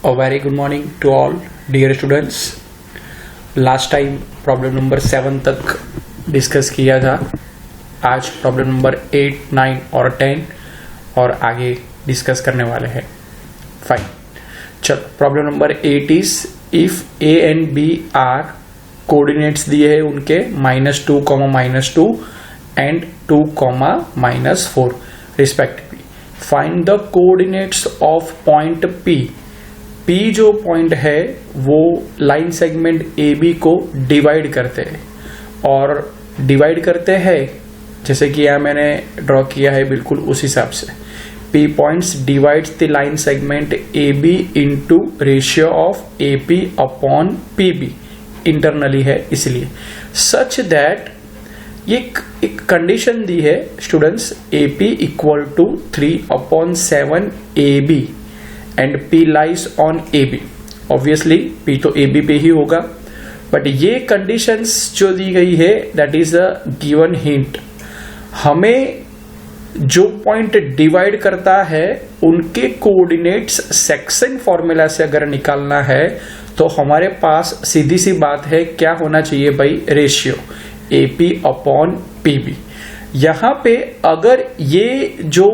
A very good morning to all dear students. Last time problem number 7 तक discuss किया था. आज problem number 8, 9 और 10 और आगे डिस्कस करने वाले हैं. फाइन. चलो, problem number 8 is if A and B are coordinates दिए हैं उनके -2, -2 and 2, -4 respectively. Find the coordinates of point P. P जो पॉइंट है वो लाइन सेगमेंट ए बी को डिवाइड करते हैं और डिवाइड करते हैं जैसे कि यहाँ मैंने ड्रॉ किया है बिल्कुल उस हिसाब से. P points divides the line segment A B into ratio of A P upon P B. Internally है इसलिए सच दैट एक कंडीशन दी है students. A P equal to 3/7 A B and P lies on AB. Obviously P तो AB पे ही होगा, but ये conditions जो दी गई है that is a given hint. हमें जो पॉइंट डिवाइड करता है उनके कोऑर्डिनेट्स सेक्शन फॉर्मूला से अगर निकालना है तो हमारे पास सीधी सी बात है क्या होना चाहिए भाई, रेशियो AP अपॉन PB. यहां पे अगर ये जो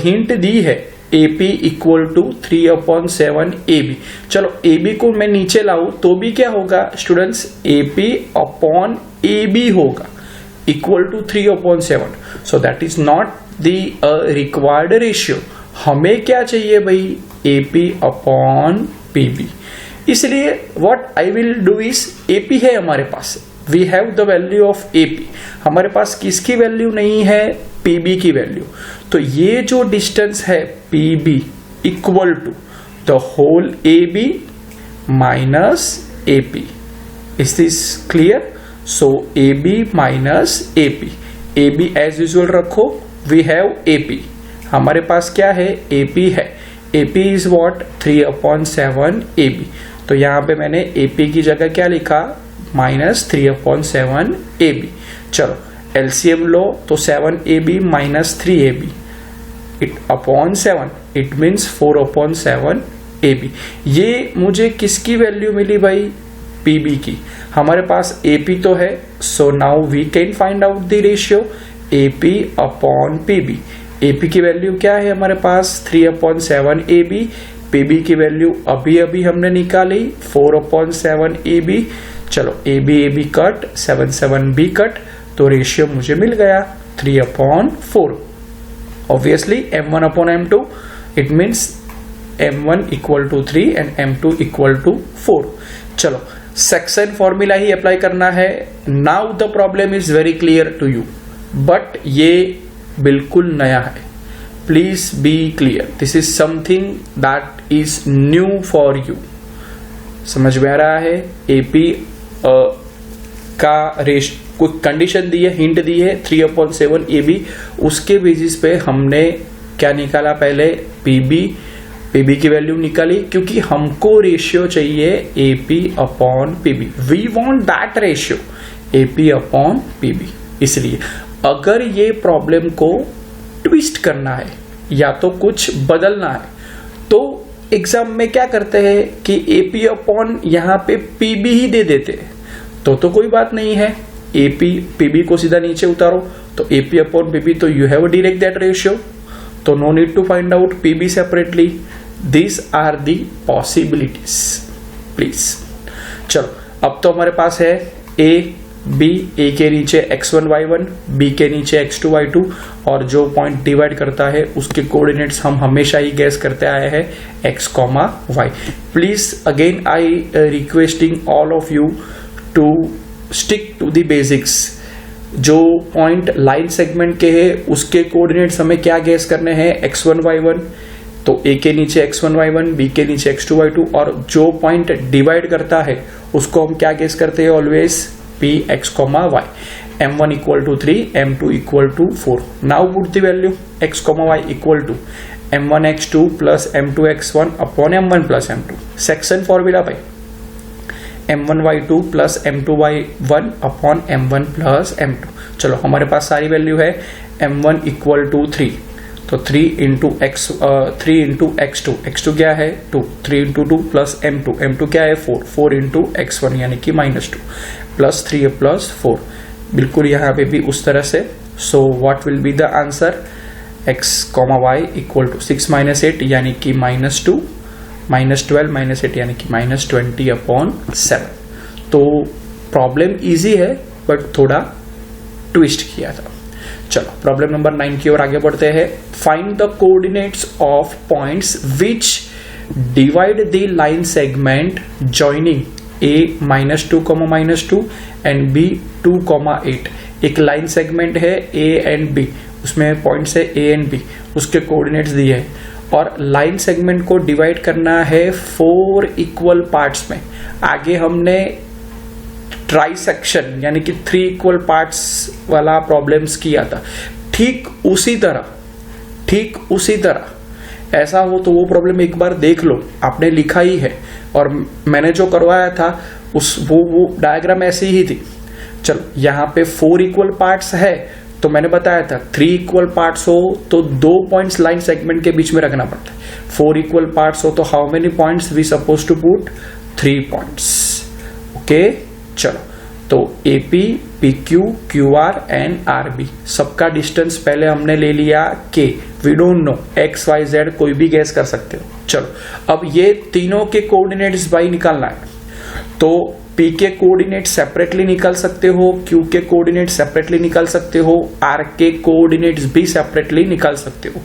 हिंट दी है AP इक्वल टू 3/7 AB. चलो AB को मैं नीचे लाऊं तो भी क्या होगा स्टूडेंट्स, AP अपॉन AB होगा equal to 3/7. So that is not the required ratio. हमें क्या चाहिए भाई, AP अपॉन PB. इसलिए what I will do is, AP है हमारे पास, we have the value of AP. हमारे पास किसकी वैल्यू नहीं है, PB की वैल्यू. तो ये जो डिस्टेंस है PB equal to the whole AB minus AP. Is this clear? So AB minus AP. AB as usual रखो, वी हैव AP. हमारे पास क्या है, AP है. AP is what, 3/7 AB. तो यहां पे मैंने AP की जगह क्या लिखा, -3/7 AB. चलो LCM लो तो 7AB minus 3AB it upon 7, it means 4/7 AB. ये मुझे किसकी वैल्यू मिली भाई, PB की. हमारे पास AP तो है, so now we can find out the ratio AP upon PB. AP की वैल्यू क्या है हमारे पास, 3/7 AB. PB की वैल्यू अभी अभी हमने निकाली 4/7 AB. चलो AB कट, 7 B कट, तो रेशियो मुझे मिल गया 3/4. Obviously M1 upon M2, it means M1 equal to 3 and M2 equal to 4. चलो सेक्शन फॉर्मूला ही अप्लाई करना है. Now the problem is very clear to you, but ये बिल्कुल नया है. Please be clear, this is something that is new for you. समझ में आ रहा है? AP का रेशियो कोई कंडीशन दी है, हिंट दी है 3/7 AB. उसके बेसिस पे हमने क्या निकाला, पहले PB की वैल्यू निकाली क्योंकि हमको रेशियो चाहिए AP upon PB. We want that ratio AP upon PB. इसलिए अगर ये प्रॉब्लम को ट्विस्ट करना है या तो कुछ बदलना है तो एग्जाम में क्या करते हैं कि AP अपॉन यहाँ पे PB ही दे देते हैं. तो कोई बात नहीं है, AP PB को सीधा नीचे उतारो तो AP अपॉन PB, तो you have direct that ratio. तो no need to find out PB separately. This are the possibilities please. चलो अब तो हमारे पास है A के नीचे x1 y1, B के नीचे x2 y2 और जो पॉइंट डिवाइड करता है उसके कोऑर्डिनेट्स हम हमेशा ही गैस करते आए हैं x, y. Please again I requesting all of you to stick to the basics. जो पॉइंट लाइन सेगमेंट के है उसके कोऑर्डिनेट्स हमें क्या गैस करने हैं, x1 y1. तो A के नीचे x1 y1, B के नीचे x2 y2 और जो पॉइंट डिवाइड करता है उसको हम क्या गैस करते हैं always, P x, y. M1 equal to 3, M2 equal to 4. Now put the value x, y equal to M1 x2 plus M2 x1 upon M1 plus M2. Section formula भाई, M1 y2 plus M2 y1 upon M1 plus M2. चलो हमारे पास सारी value है. M1 equal to 3, तो 3 into x2, x2 क्या है 2, 3 into 2 plus m2 क्या है 4 इंटू x1 यानी कि -2 प्लस 3 प्लस 4, बिल्कुल यहाँ पे भी उस तरह से। So what will be the answer, x, y equal to 6 - 8 यानी कि -2 -12 -8 यानी कि -20/7। तो प्रॉब्लम इजी है बट थोड़ा ट्विस्ट किया था। चलो प्रॉब्लम नंबर 9 की ओर आगे बढ़ते हैं। Find the coordinates of points which divide the line segment joining a -2, -2 and b 2, 8। एक लाइन सेगमेंट है a एंड b, उसमें पॉइंट्स है a एंड b, उसके कोऑर्डिनेट्स दिए हैं और लाइन सेगमेंट को डिवाइड करना है 4 इक्वल पार्ट्स में। आगे हमने ट्राइसेक्शन यानी कि 3 इक्वल पार्ट्स वाला प्रॉब्लम्स किया था। ठीक उसी तरह ऐसा हो तो वो प्रॉब्लम एक बार देख लो, आपने लिखा ही है और मैंने जो करवाया था वो डायग्राम ऐसी ही थी। चलो यहाँ पे 4 इक्वल पार्ट्स है तो मैंने बताया था 3 इक्वल पार्ट्स हो तो 2 पॉइंट्स लाइन सेगमेंट के बीच में रखना पड़ता है। 4 इक्वल पार्ट्स हो तो how many points we suppose to put 3 points. Okay चलो, तो AP, PQ, QR and RB सबका डिस्टेंस पहले हमने ले लिया K, we don't know X, Y, Z कोई भी गैस कर सकते हो। चलो अब ये तीनों के कोऑर्डिनेट्स भाई निकालना है, तो P के कोऑर्डिनेट सेपरेटली निकाल सकते हो, Q के कोऑर्डिनेट सेपरेटली निकाल सकते हो, R के कोऑर्डिनेट्स भी सेपरेटली निकाल सकते हो।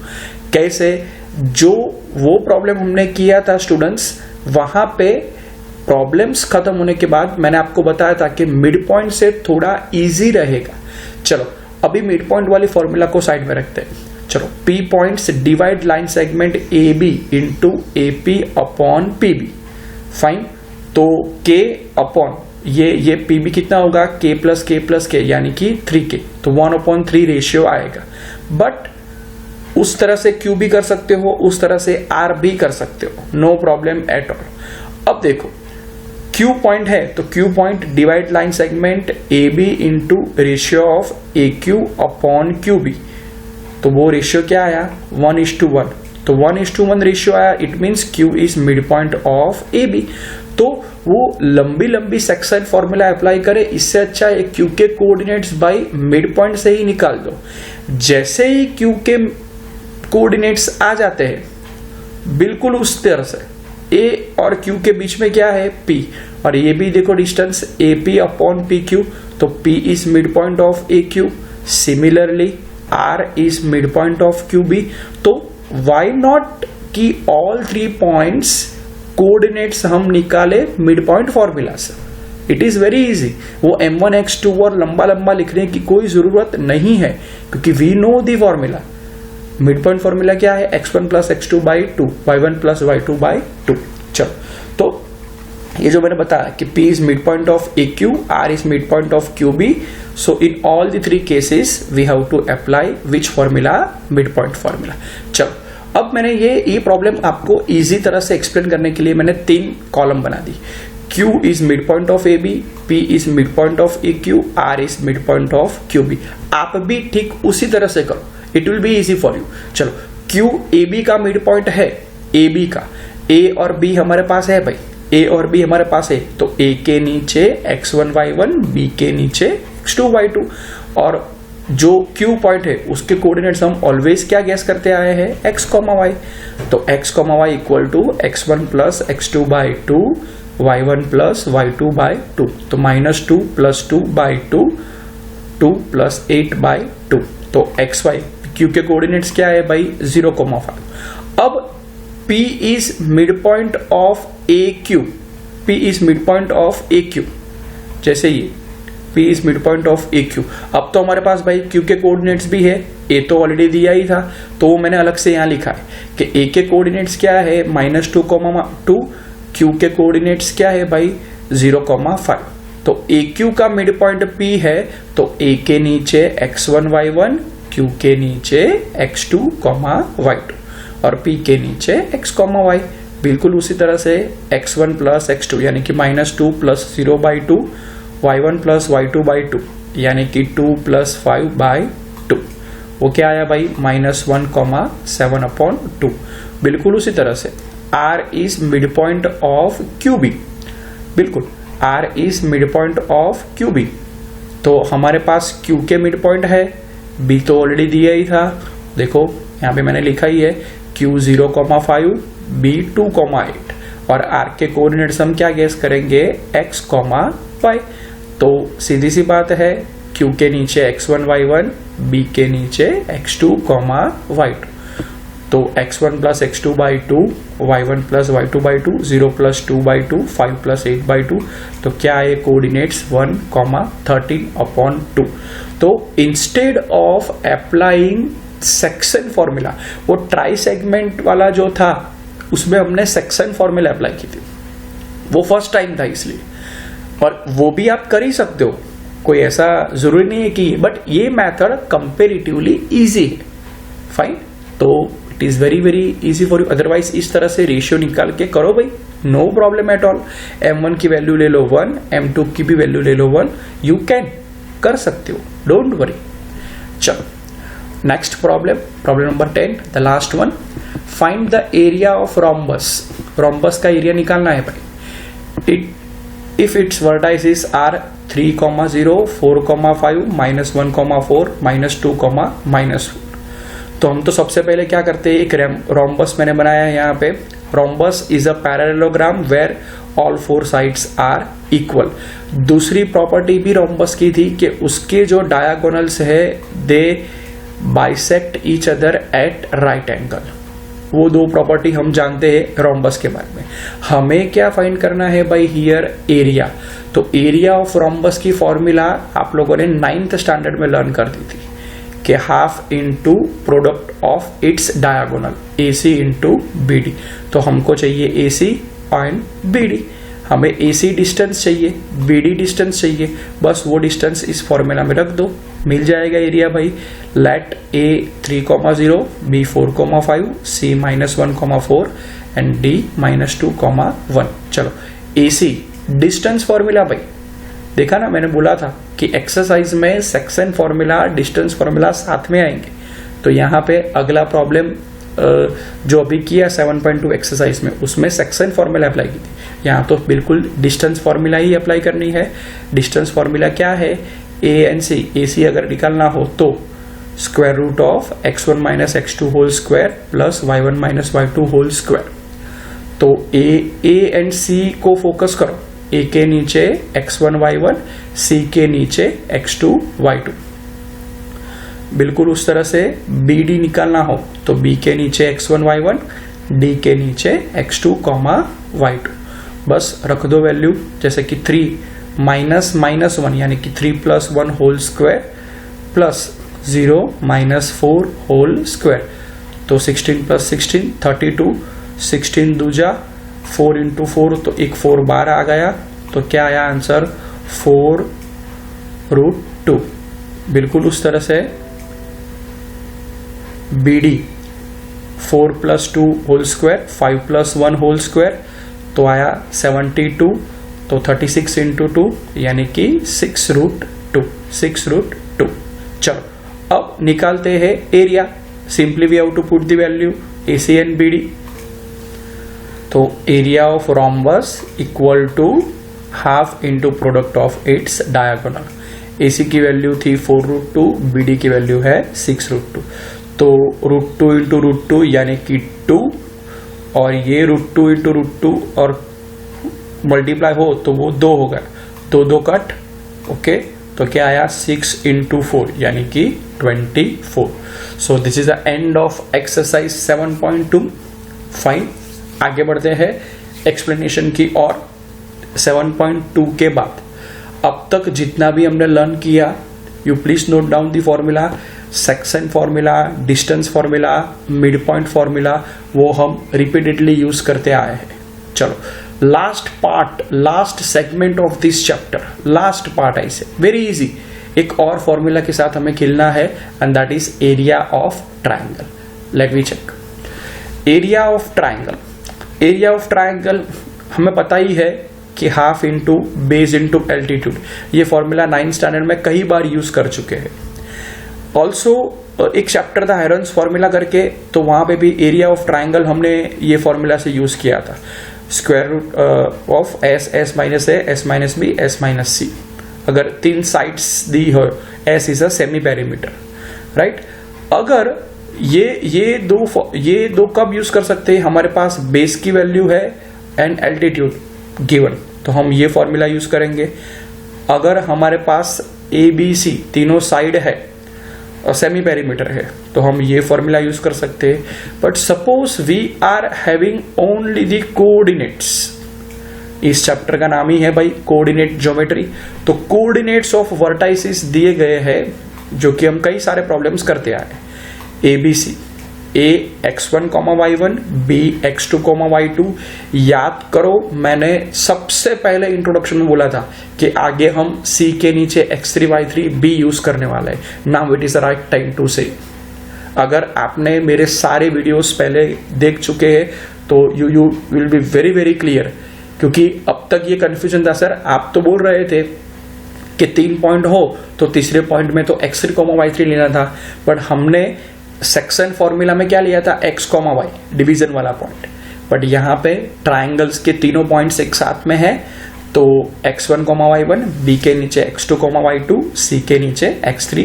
कैसे, जो वो प्रॉब्लम हमने किया था स्टूडेंट्स, वहां पे प्रॉब्लम्स खत्म होने के बाद मैंने आपको बताया था कि मिड पॉइंट से थोड़ा इजी रहेगा। चलो अभी मिड पॉइंट वाली फॉर्मूला को साइड में रखते हैं। चलो P points divide line segment AB into AP upon PB। Fine, तो K अपॉन ये PB कितना होगा K प्लस K यानी कि 3K, तो 1/3 रेशियो आएगा। बट उस तरह से Q भी कर सकते हो, उस तरह से R भी कर सकते हो, नो प्रॉब्लम एट ऑल। अब देखो Q पॉइंट है तो Q point divide line segment AB into ratio of AQ upon QB, तो वो रेशियो क्या आया 1:1, तो 1:1 रेशियो आया। It means Q is mid point of AB। तो वो लंबी सेक्शन फॉर्मूला अप्लाई करे, इससे अच्छा है Q के कोऑर्डिनेट्स बाई मिड पॉइंट से ही निकाल दो। जैसे ही Q के कोऑर्डिनेट्स आ जाते हैं बिल्कुल उस तरह से A और Q के बीच में क्या है P, और ये भी देखो डिस्टेंस AP अपॉन PQ, तो P is mid point of AQ। Similarly R is mid point of QB। तो वाई नॉट कि ऑल 3 पॉइंट्स कोऑर्डिनेट्स हम निकाले मिड पॉइंट फॉर्मूला से। इट इज वेरी इजी, वो M1 X2 और लंबा लिखने की कोई जरूरत नहीं है क्योंकि we know the formula. Mid point formula क्या है x1 plus x2 by 2, y1 plus y2 by 2। चलो, तो ये जो मैंने बताया कि P is mid point of AQ, R is mid point of QB, so in all the 3 cases we have to apply which formula, mid point formula. चलो अब मैंने ये प्रॉब्लम आपको इजी तरह से एक्सप्लेन करने के लिए मैंने 3 कॉलम बना दी। Q is mid point of AB, P is mid point of AQ, R is mid point of QB। आप भी ठीक उसी तरह से करो, it will be easy for you. चलो Q AB का मिड पॉइंट है, AB का A और B हमारे पास है भाई, A और B हमारे पास है, तो A के नीचे x1 y1, B के नीचे x2 y2, और जो Q पॉइंट है उसके कोऑर्डिनेट्स हम ऑलवेज क्या गैस करते आए हैं x, y। तो x, y equal to x1 plus x2 by 2, y1 plus y2 by 2, तो -2 प्लस 2 बाई 2, 2 प्लस 8 बाई 2, तो xy Q के कोऑर्डिनेट्स क्या है भाई 0,5। अब P is mid point of AQ, P is mid point of AQ, जैसे ये P is mid point of AQ। अब तो हमारे पास भाई Q के कोऑर्डिनेट्स भी है, A तो ऑलरेडी दिया ही था, तो मैंने अलग से यहां लिखा है कि A के कोऑर्डिनेट्स क्या है -2,2, Q के कोऑर्डिनेट्स क्या है भाई 0,5। तो AQ का मिड पॉइंट P है, तो A के नीचे x1 y1, Q के नीचे x2, y2, और P के नीचे x, y। बिल्कुल उसी तरह से x1 प्लस x2 यानी कि -2 plus 0/2, y1 plus y2 by 2 यानी कि 2 प्लस 5/2, वो क्या आया भाई -1,7/2। बिल्कुल उसी तरह से R is mid point of QB, बिल्कुल R is mid point of QB। तो हमारे पास Q के मिड पॉइंट है, B तो ऑलरेडी दिया ही था, देखो यहाँ पे मैंने लिखा ही है Q 0,5 B 2,8 और R के कोऑर्डिनेट्स हम क्या गेस करेंगे x, y। तो सीधी सी बात है Q के नीचे x1 y1, B के नीचे x2, y2। तो x1 plus x2 by 2, y1 plus y2 by 2, 0 plus 2 by 2, 5 plus 8 by 2। तो क्या है कोऑर्डिनेट्स 1,13/2। तो instead of applying section formula, वो ट्राई सेगमेंट वाला जो था उसमें हमने सेक्शन फॉर्मूला अप्लाई की थी, वो फर्स्ट टाइम था इसलिए, और वो भी आप कर ही सकते हो, कोई ऐसा जरूरी नहीं है कि, बट ये मेथड कंपेरेटिवली इजी है, फाइन। तो it is very very easy for you. Otherwise इस तरह से रेशियो निकाल के करो भाई, no problem at all. M1 की वैल्यू ले लो 1, M2 की भी वैल्यू ले लो 1, यू कैन कर सकते हो, डोंट वरी। चलो next problem, problem number 10, the last one. Find the area of rhombus. Rhombus का एरिया निकालना है भाई। If its vertices are 3,0, 4,5, -1,4, -2, -4। तो हम तो सबसे पहले क्या करते हैं, एक रोम्बस मैंने बनाया है यहाँ पे। Rhombus is a parallelogram where all 4 sides are equal. दूसरी प्रॉपर्टी भी रोम्बस की थी कि उसके जो डायगोनल्स है they bisect each other at right angle. वो दो प्रॉपर्टी हम जानते हैं रोम्बस के बारे में। हमें क्या फाइंड करना है भाई हियर, एरिया। तो एरिया ऑफ रोम्बस की फॉर्मूला आप लोगों ने 9th स्टैंडर्ड में लर्न कर दी थी कि half into product of its diagonal, AC into BD। तो हमको चाहिए AC एंड BD, हमें AC डिस्टेंस चाहिए, BD डिस्टेंस चाहिए, बस वो डिस्टेंस इस फॉर्मूला में रख दो, मिल जाएगा एरिया भाई। Let A 3,0, B 4,5, C -1,4 and D -2,1। चलो AC डिस्टेंस फॉर्मूला भाई, देखा ना मैंने बोला था कि एक्सरसाइज में सेक्शन फॉर्मूला डिस्टेंस फॉर्मूला साथ में आएंगे। तो यहाँ पे अगला प्रॉब्लम जो अभी किया 7.2 एक्सरसाइज में, उसमें सेक्शन फॉर्मूला अप्लाई की थी, यहाँ तो बिल्कुल डिस्टेंस फॉर्मूला ही अप्लाई करनी है। डिस्टेंस फॉर्मूला क्या है, A एंड C। AC अगर निकालना हो तो square root of x1 minus x2 whole square plus y1 minus y2 whole square. तो A एंड C को फोकस करो, A के नीचे x1 y1, C के नीचे x2 y2। बिल्कुल उस तरह से BD निकालना हो तो B के नीचे x1 y1, D के नीचे x2 y2। बस रख दो वैल्यू, जैसे कि 3 -1 यानी कि 3 + 1 whole square plus 0 -4 whole square. तो 16 + 16 32, 16 दूजा 4 × 4, तो एक 4 बार आ गया। तो क्या आया आंसर, 4√2। बिल्कुल उस तरह से BD 4 + 2 whole square, 5 + 1 whole square, तो आया 72। तो 36 × 2 यानी कि 6√2, 6√2। चलो अब निकालते हैं area. Simply we have to put the value AC and BD। तो area of rhombus equal to half into product of its diagonal. AC की वैल्यू थी 4√2, BD की वैल्यू है 6√2। तो √2 × √2 यानी कि 2, और ये √2 × √2 और मल्टीप्लाई हो तो वो 2 होगा, 2 कट, ओके। तो क्या आया 6 × 4 यानी कि 24। सो this is the end of exercise 7.2। Fine, आगे बढ़ते हैं एक्सप्लेनेशन की और। 7.2 के बाद अब तक जितना भी हमने लर्न किया, you please note down the formula. Section formula, distance formula, mid point formula, वो हम रिपीटेडली यूज करते आए हैं। चलो last part, last segment of this chapter, last part है इसे, वेरी इजी। एक और फॉर्मूला के साथ हमें खेलना है and that is area of triangle. Let me check area of triangle. Area of triangle हमें पता ही है कि half into base into altitude. ये फॉर्मूला 9th स्टैंडर्ड में कई बार यूज कर चुके हैं। ऑल्सो एक चैप्टर था आयरन्स फॉर्मूला करके, तो वहां पे भी एरिया ऑफ ट्राइंगल हमने ये फॉर्मूला से यूज किया था, square root of S minus A, S minus B, S minus C. अगर 3 साइड्स दी हो, S is a semi perimeter, right. अगर ये दो कब यूज कर सकते हैं, हमारे पास बेस की वैल्यू है एंड एल्टीट्यूड गिवन, तो हम ये फॉर्मूला यूज करेंगे। अगर हमारे पास ए बी सी तीनों साइड है और सेमी पेरीमीटर है, तो हम ये फॉर्मूला यूज कर सकते हैं। But suppose we are having only the coordinates, इस चैप्टर का नाम ही है भाई कोऑर्डिनेट ज्योमेट्री। तो कोऑर्डिनेट्स ऑफ वर्टाइसिस दिए गए हैं, जो कि हम कई सारे प्रॉब्लम्स करते आए। A B C, A x1, y1, b x2, y2। याद करो, मैंने सबसे पहले इंट्रोडक्शन में बोला था कि आगे हम c के नीचे x3, y3, b यूज करने वाले हैं। Now it is the right time to say. अगर आपने मेरे सारे वीडियोस पहले देख चुके हैं तो you will be very very clear, क्योंकि अब तक ये कंफ्यूजन था, सर आप तो बोल रहे थे कि 3 पॉइंट हो तो तीसरे पॉइंट में तो x3, y3 लेना था, बट हमने सेक्शन फॉर्मूला में क्या लिया था, x, y, डिवीजन वाला पॉइंट। बट यहाँ पे ट्राइंगल्स के तीनों पॉइंट्स एक साथ में है, तो x1, y1, b के नीचे x2, y2, c के नीचे x3,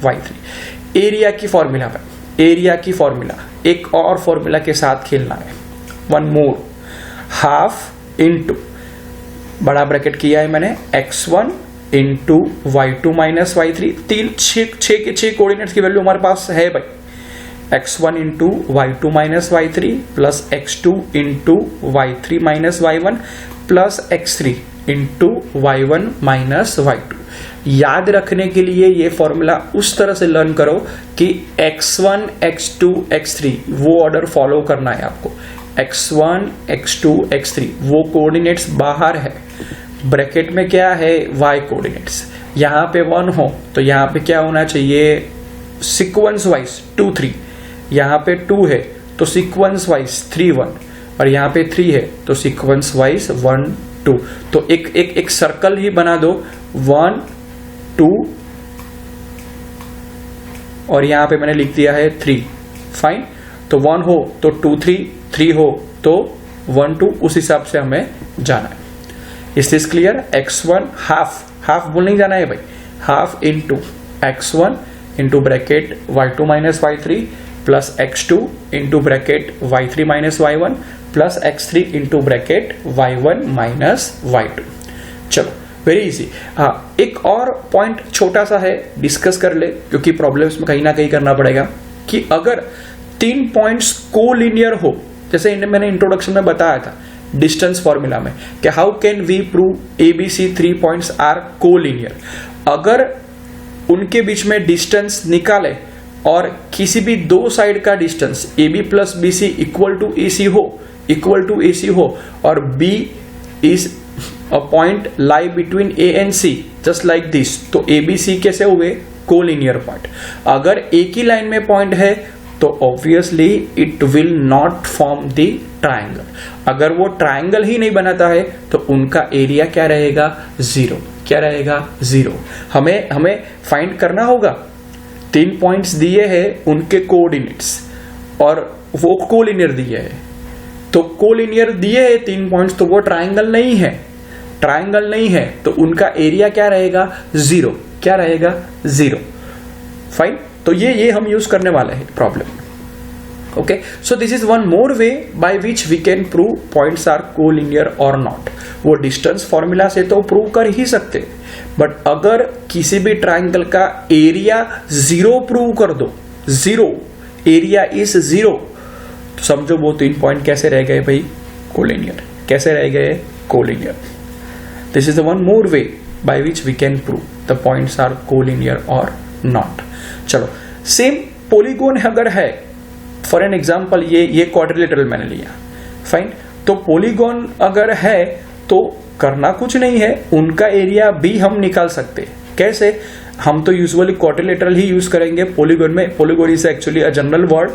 y3। एरिया की फॉर्मूला पे, एरिया की फॉर्मूला एक और फॉर्मूला के साथ खेलना है, वन मोर, हाफ इंटू बड़ा ब्रैकेट किया है मैंने, x1 into y2 minus y3। 6 के 6 कोऑर्डिनेट्स की वैल्यू हमारे पास है भाई, x1 into y2 minus y3 plus x2 into y3 minus y1 plus x3 into y1 minus y2। याद रखने के लिए ये फॉर्मूला उस तरह से लर्न करो कि x1, x2, x3 वो ऑर्डर फॉलो करना है आपको। x1, x2, x3 वो कोऑर्डिनेट्स बाहर है, ब्रैकेट में क्या है, y कोऑर्डिनेट्स। यहाँ पे 1 हो तो यहाँ पे क्या होना चाहिए, सीक्वेंस वाइज 2, 3। यहाँ पे 2 है तो सीक्वेंस वाइज 3, 1, और यहाँ पे 3 है तो सीक्वेंस वाइज 1, 2। तो एक सर्कल ही बना दो, 1, 2, और यहाँ पे मैंने लिख दिया है 3, फाइन। तो 1 हो तो 2, 3 हो तो 1, 2, उस हिसाब से हमें जाना है। Is this clear? x1 half बोल नहीं जाना है भाई, half into x1 into bracket y2 minus y3 plus x2 into bracket y3 minus y1 plus x3 into bracket y1 minus y2। चलो वेरी इजी। हाँ, एक और पॉइंट छोटा सा है, डिस्कस कर ले, क्योंकि प्रॉब्लम्स में कहीं ना कहीं करना पड़ेगा कि अगर 3 पॉइंट्स कोलिनियर हो, जैसे मैंने इंट्रोडक्शन में बताया था डिस्टेंस फॉर्मूला में कि how can we prove ABC 3 points are collinear. अगर उनके बीच में डिस्टेंस निकाले और किसी भी 2 साइड का distance AB plus BC equal to AC हो और B is a point lie between A and C just like this, तो ABC कैसे हुए, कोलिनियर पॉइंट। अगर एक ही लाइन में पॉइंट है तो obviously it will not form the triangle. अगर वो ट्राइंगल ही नहीं बनाता है तो उनका एरिया क्या रहेगा, 0। क्या रहेगा, 0। हमें फाइंड करना होगा, 3 पॉइंट्स दिए हैं, उनके कोऑर्डिनेट्स, और वो कोलिनियर दिए है। तो कोलिनियर दिए हैं 3 पॉइंट्स, तो वो ट्राइंगल नहीं है, ट्राइंगल नहीं है, तो उनका एरिया क्या रहेगा, 0। क्या रहेगा, 0। फाइन। तो ये हम यूज करने वाले हैं problem. Okay, so this is one more way by which we can prove points are collinear और नॉट। वो डिस्टेंस फॉर्मूला से तो प्रूव कर ही सकते, बट अगर किसी भी ट्राइंगल का एरिया 0 प्रूव कर दो, 0 एरिया इज 0, तो समझो वो 3 पॉइंट कैसे रह गए भाई, कोलिनियर। कैसे रह गए, collinear. This is the one more way by which we can prove the points are collinear और नॉट। चलो, सेम पॉलीगॉन अगर है, फॉर एन एग्जांपल ये क्वाड्रिलेटरल मैंने लिया, फाइन। तो पॉलीगॉन अगर है तो करना कुछ नहीं है, उनका एरिया भी हम निकाल सकते। कैसे, हम तो यूजुअली क्वाड्रिलेटरल ही यूज करेंगे पॉलीगॉन में। Polygon is actually a general word,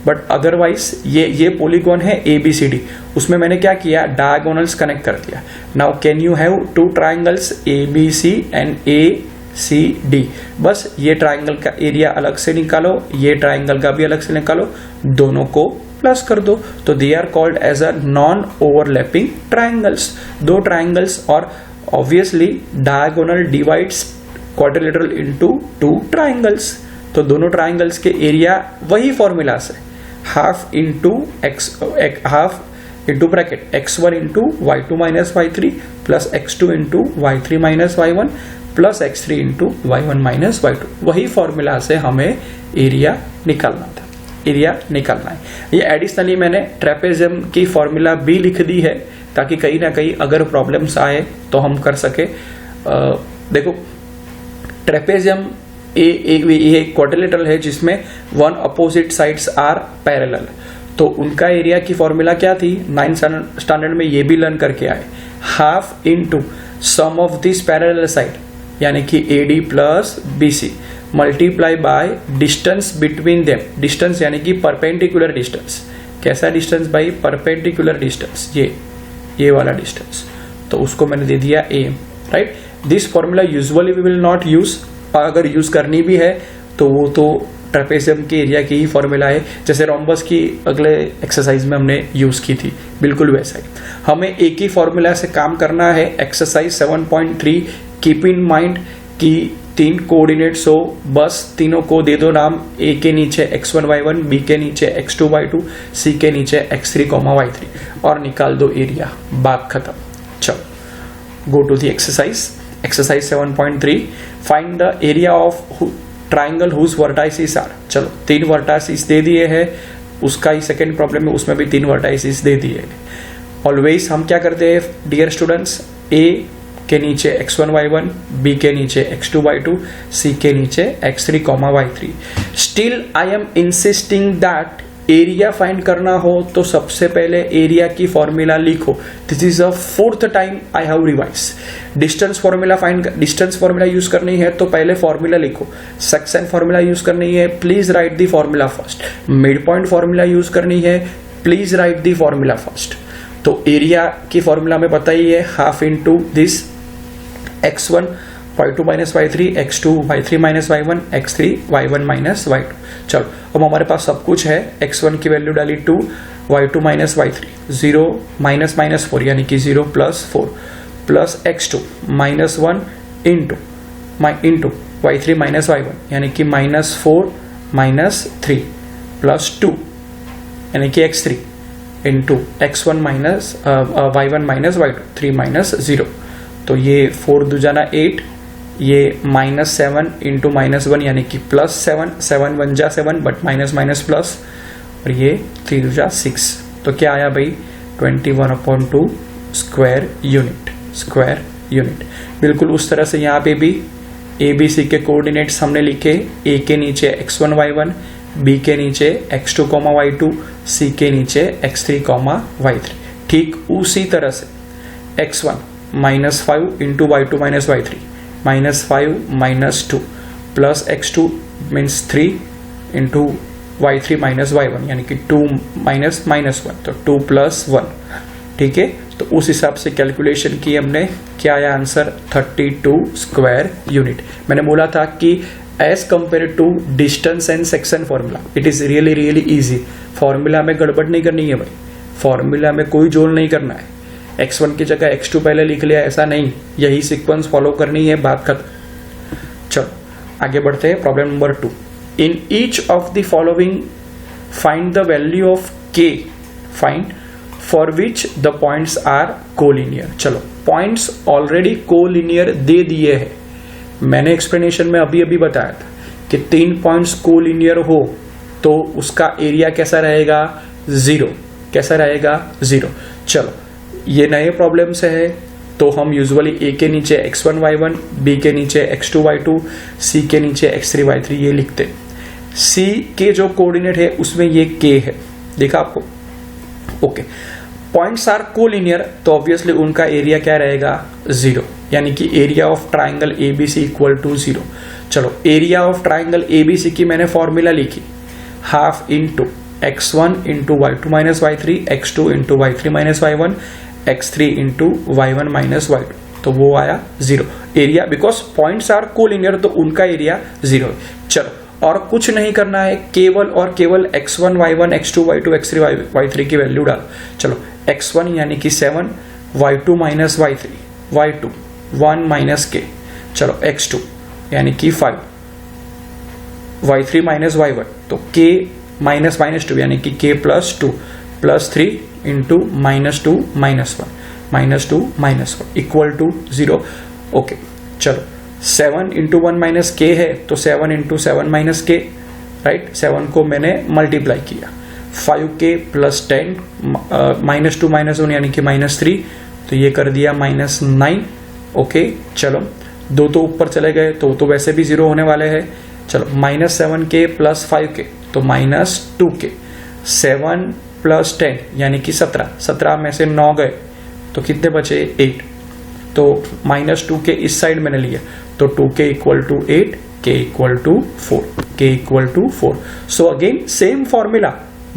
but otherwise ये पॉलीगॉन है ABCD, उसमें मैंने क्या किया, डायगोनल्स कनेक्ट कर दिया। Now can you have 2 triangles ABC and C D. बस ये ट्राइंगल का एरिया अलग से निकालो, ये ट्राइंगल का भी अलग से निकालो, दोनों को प्लस कर दो, तो they are called as a non overlapping triangles. दो ट्राइंगल्स और obviously diagonal divides quadrilateral into two triangles, तो दोनों ट्राइंगल्स के एरिया वही फॉर्मूला से half into bracket x1 into y2 minus y3 plus x2 into y3 minus y1 plus x3 into y1 minus y2, वही formula से हमें area निकालना था, एरिया निकालना है। ये एडिशनली मैंने ट्रेपेजियम की फॉर्मूला भी लिख दी है ताकि कहीं ना कहीं अगर प्रॉब्लम्स आए तो हम कर सके। देखो ट्रेपेजियम ये क्वाड्रिलेटरल है जिसमें one opposite sides are parallel, तो उनका एरिया की फॉर्मूला क्या थी, 9th स्टैंडर्ड में ये भी लर्न करके आए, half into sum of this parallel side यानी कि AD plus BC multiply by distance between them, distance यानी कि परपेंडिकुलर डिस्टेंस। कैसा डिस्टेंस भाई, परपेंडिकुलर डिस्टेंस, ये वाला डिस्टेंस, तो उसको मैंने दे दिया AM, right. This formula usually we will not use, अगर यूज करनी भी है तो वो तो ट्रेपेजियम के एरिया की ही फॉर्मूला है, जैसे रोम्बस की अगले एक्सरसाइज में हमने यूज की थी, बिल्कुल वैसा ही हमें एक ही फॉर्मूला से काम करना है। एक्सरसाइज 7.3 कीप इन माइंड कि 3 कोऑर्डिनेट्स हो, बस तीनों को दे दो नाम, A के नीचे x1 y1, B के नीचे x2 y2, C के नीचे x3 y3 और निकाल दो एरिया, बात खत्म। चलो go to the exercise 7.3 find the area of triangle whose vertices are. चलो 3 वर्टाइसिस दे दिए हैं, उसका ही सेकेंड प्रॉब्लम में उसमें भी 3 वर्टाइसिस दे दिए हैं। ऑलवेज हम क्या करते हैं डियर स्टूडेंट्स, A के नीचे x1 y1, B के नीचे x2 y2, C के नीचे x3 y3। Still I am insisting that area find करना हो तो सबसे पहले एरिया की फॉर्मूला लिखो। This is a 4th time I have revise. Distance formula use करनी है तो पहले फॉर्मूला लिखो, सेक्शन फॉर्मूला यूज करनी है, please right the formula first, mid point formula use करनी है, please right the formula first. तो एरिया की फॉर्मूला में पता ही है, half into this x1 y2 minus y3, x2 y3 minus y1, x3 y1 minus y2। चलो अब हमारे पास सब कुछ है, x1 की वैल्यू डाली 2, y2 minus y3 0 minus minus 4 यानी कि 0 plus 4 plus x2 minus 1 into y3 minus y1 यानी कि माइनस 4 माइनस 3 प्लस 2 यानी कि x3 into x1 minus y1 minus y2 3 minus 0, तो ये 4 दूजाना 8, ये माइनस 7 इंटू माइनस 1 यानी कि प्लस 7, 7 1 जा 7 बट माइनस माइनस प्लस, और ये 3 दूजा 6, तो क्या आया भाई 21/2 स्क्वायर यूनिट। बिल्कुल उस तरह से यहाँ पे भी ABC के कोऑर्डिनेट्स हमने लिखे, A के नीचे x1 y1, B के नीचे x2 y2, C के नीचे x3 y3। ठीक उसी तरह से x1 minus 5 into y2 minus y3 minus 5 minus 2 plus x2 means 3 into y3 minus y1 यानी कि 2 माइनस माइनस 1, तो 2 प्लस 1। ठीक है, तो उस हिसाब से कैलकुलेशन की हमने, क्या आया आंसर 32 स्क्वायर यूनिट। मैंने बोला था कि as compare to distance and section formula it is really easy. Formula में गड़बड़ नहीं करनी है भाई, फॉर्मूला में कोई जोड़ नहीं करना है, x1 की जगह x2 पहले लिख लिया ऐसा नहीं, यही सीक्वेंस फॉलो करनी है, बात खत्म। चलो आगे बढ़ते हैं, problem number 2। In each of the following find the value of k find for which the points are collinear. चलो पॉइंट्स ऑलरेडी कोलिनियर दे दिए हैं, मैंने एक्सप्लेनेशन में अभी बताया था कि 3 पॉइंट्स कोलिनियर हो तो उसका एरिया कैसा रहेगा, 0। कैसा रहेगा, 0। चलो ये नए प्रॉब्लम से है तो हम यूजुअली A के नीचे x1 y1, B के नीचे x2 y2, C के नीचे x3 y3 ये लिखते। C के जो कोऑर्डिनेट है उसमें ये K है, देखा आपको, ओके। पॉइंट्स आर कोलिनियर तो ऑब्वियसली उनका एरिया क्या रहेगा, 0, यानी कि area of triangle ABC equal to 0। चलो एरिया ऑफ ट्राइंगल ABC की मैंने फॉर्मूला लिखी, half into x1 into y2 minus y3, x2 into y3 minus y1, x3 into y1 minus y2, तो वो आया 0 area, because points are collinear तो उनका area 0 है। चलो और कुछ नहीं करना है, केवल और केवल x1 y1 x2 y2 x3 y3 की वैल्यू डाल। चलो x1 यानी कि 7, y2 minus y3, y2 1 minus k, चलो x2 यानी कि 5, y3 माइनस y1 तो k माइनस माइनस 2 यानी कि k plus 2 plus 3 into -2 -1 -2 -1 equal to 0। Okay चलो 7 इंटू 1 माइनस k है तो 7 इंटू 7 माइनस k, राइट, 7 को मैंने मल्टीप्लाई किया, 5k प्लस 10 -2 -1 यानी कि -3 तो ये कर दिया -9। ओके चलो 2 तो ऊपर चले गए तो वैसे भी 0 होने वाले हैं। चलो -7k प्लस 5k तो -2k, 7 प्लस 10 यानी कि 17 में से 9 गए तो कितने बचे 8, तो -2k इस साइड मैंने लिया तो 2k equal to 8, k equal to 4, k equal to 4। So again same formula,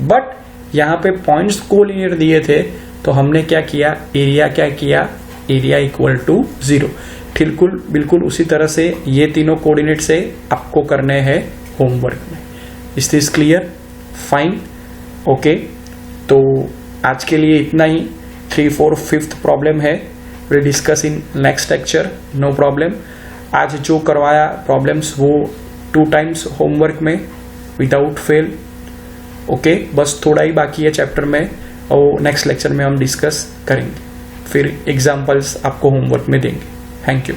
but यहाँ पे पॉइंट्स कोलिनियर दिए थे तो हमने क्या किया, एरिया क्या किया, एरिया इक्वल टू 0। बिल्कुल उसी तरह से ये तीनों कोऑर्डिनेट से आपको करने हैं होमवर्क में। Is this clear? Fine, okay. तो आज के लिए इतना ही। 3, 4, 5th प्रॉब्लम है, will discuss in next lecture, no problem. आज जो करवाया प्रॉब्लम्स वो 2 टाइम्स होमवर्क में विदाउट फेल। ओके बस थोड़ा ही बाकी है चैप्टर में और नेक्स्ट लेक्चर में हम डिस्कस करेंगे, फिर एग्जाम्पल्स आपको होमवर्क में देंगे। Thank you.